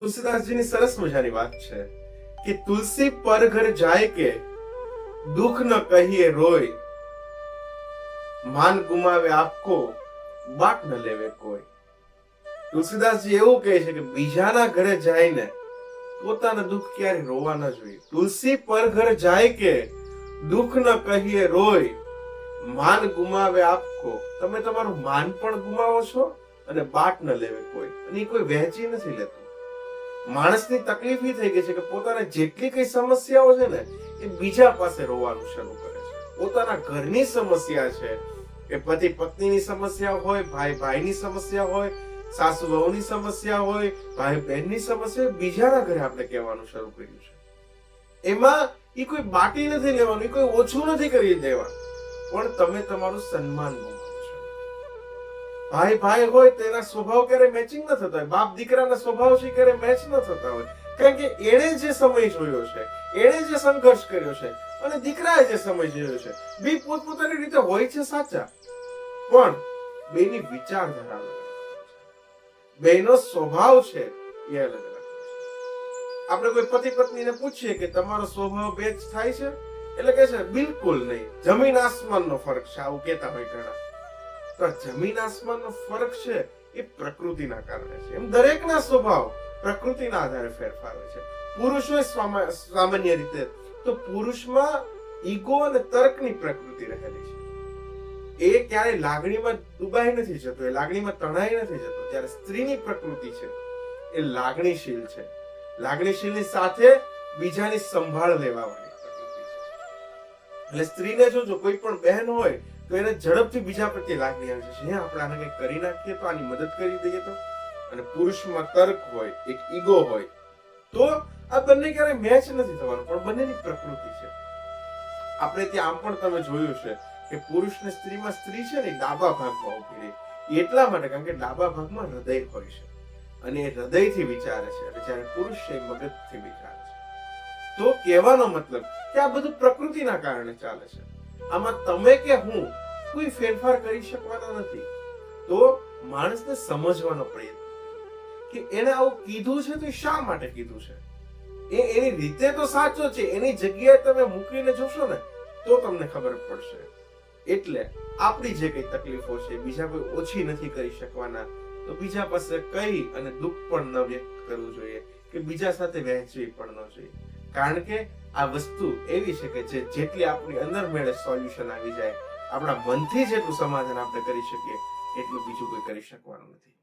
તુલસીદાસજીની સરસ મજાની વાત છે કે તુલસી પર ઘર જાય કે દુઃખ ન કહીએ રોય, માન ગુમાવે આપકો બાટ ન લેવે કોઈ. તુલસીદાસજી એવું કહે છે કે બીજાના ઘરે જઈને પોતાના દુઃખ ક્યારે રોવા ન જોઈએ. તુલસી પર ઘર જાય કે દુઃખ ન કહીએ રોય, માન ગુમાવે આપકો. તમે તમારું માન પણ ગુમાવો છો અને બાટ ન લેવે કોઈ, અને કોઈ વહેંચી નથી લેતું. માણસની તકલીફ એ થઈ ગઈ છે કે પોતાને જેટલી કઈ સમસ્યાઓ છે ને એ બીજા પાસે રોવાનું શરૂ કરે છે. પોતાના ઘરની સમસ્યા છે કે પતિ પત્નીની સમસ્યા હોય, ભાઈ ભાઈની સમસ્યા હોય, સાસુ વહુની સમસ્યા હોય, ભાઈ બહેનની સમસ્યા, બીજાના ઘરે આપણે કહેવાનું શરૂ કર્યું છે. એમાં એ કોઈ બાટી નથી લેવાનું, એ કોઈ ઓછું નથી કરી દેવાનું, પણ તમે તમારું સન્માન ગુમાવો છો. ભાઈ ભાઈ હોય તેના સ્વભાવ ક્યારે મેચિંગ ન થતા હોય, બાપ દીકરાના સ્વભાવ છે ક્યારે મેચ ન થતા હોય, કારણ કે એણે જે સમય જોયો છે, એણે જે સંઘર્ષ કર્યો છે અને દીકરાએ જે સમય જોયો છે, બે પોતપોતાની રીતે હોય છે સાચા, પણ બેની વિચારધારા અલગ છે, બેનો સ્વભાવ છે એ અલગ અલગ છે. આપણે કોઈ પતિ પત્નીને પૂછીએ કે તમારો સ્વભાવ બેચ થાય છે, એટલે કે છે બિલકુલ નહીં, જમીન આસમાનનો ફરક છે, આવું કહેતા હોય ઘણા. તો જમીન આસમાનનો ફરક છે એ પ્રકૃતિના કારણે છે. એમ દરેકના સ્વભાવ પ્રકૃતિના આધારે ફેરફાર હોય છે. પુરુષ હોય સામાન્ય રીતે તો પુરુષમાં ઈગો અને તર્કની પ્રકૃતિ રહેલી છે. એ ક્યારે લાગણીમાં ડૂબાઈ નથી જતો, એ લાગણીમાં તણાઈ નથી જતો. જ્યારે સ્ત્રીની પ્રકૃતિ છે એ લાગણીશીલ છે. લાગણીશીલની સાથે બીજાની સંભાળ લેવા વાળી પ્રકૃતિ છે. એટલે સ્ત્રીને જો કોઈ પણ બહેન હોય તો એને ઝડપથી બીજા પ્રત્યે લાગણી આવે છે, આપણે આને કંઈક કરી નાખીએ તો, આની મદદ કરી દઈએ તો. અને પુરુષમાં તર્ક હોય, એક ઈગો હોય, તો આ બંને ક્યારે મેચ નથી થવાનું, પણ બંનેની પ્રકૃતિ છે. આપણે ત્યાં આમ પણ તમે જોયું છે કે પુરુષ ને સ્ત્રીમાં સ્ત્રી છે ને ડાબા ભાગમાં ઉભી રહી, એટલા માટે કારણ કે ડાબા ભાગમાં હૃદય હોય છે અને એ હૃદયથી વિચારે છે, અને જ્યારે પુરુષ છે એ મગજથી વિચારે છે. તો કહેવાનો મતલબ કે આ બધું પ્રકૃતિના કારણે ચાલે છે. આમાં તમે કે હું કોઈ ફેરફાર કરી શકવાના નથી. તો માણસને સમજવાનો પ્રયત્ન કે એને આવું કીધું છે તો શા માટે કીધું છે, એ એની રીતે તો સાચો છે, એની જગ્યાએ તમે મૂકીને જોશો ને તો તમને ખબર પડશે. એટલે આપણી જે કઈ તકલીફો છે બીજા કોઈ ઓછી નથી કરી શકવાના, તો બીજા પાસે કઈ અને દુઃખ પણ ન વ્યક્ત કરવું જોઈએ કે બીજા સાથે વહેંચવી પણ ન જોઈએ. કારણ કે આ વસ્તુ એવી છે કે જેટલી આપણી અંદર મેળે સોલ્યુશન આવી જાય, આપણા મનથી જેટલું સમાધાન આપણે કરી શકીએ એટલું બીજું કોઈ કરી શકવાનું નથી.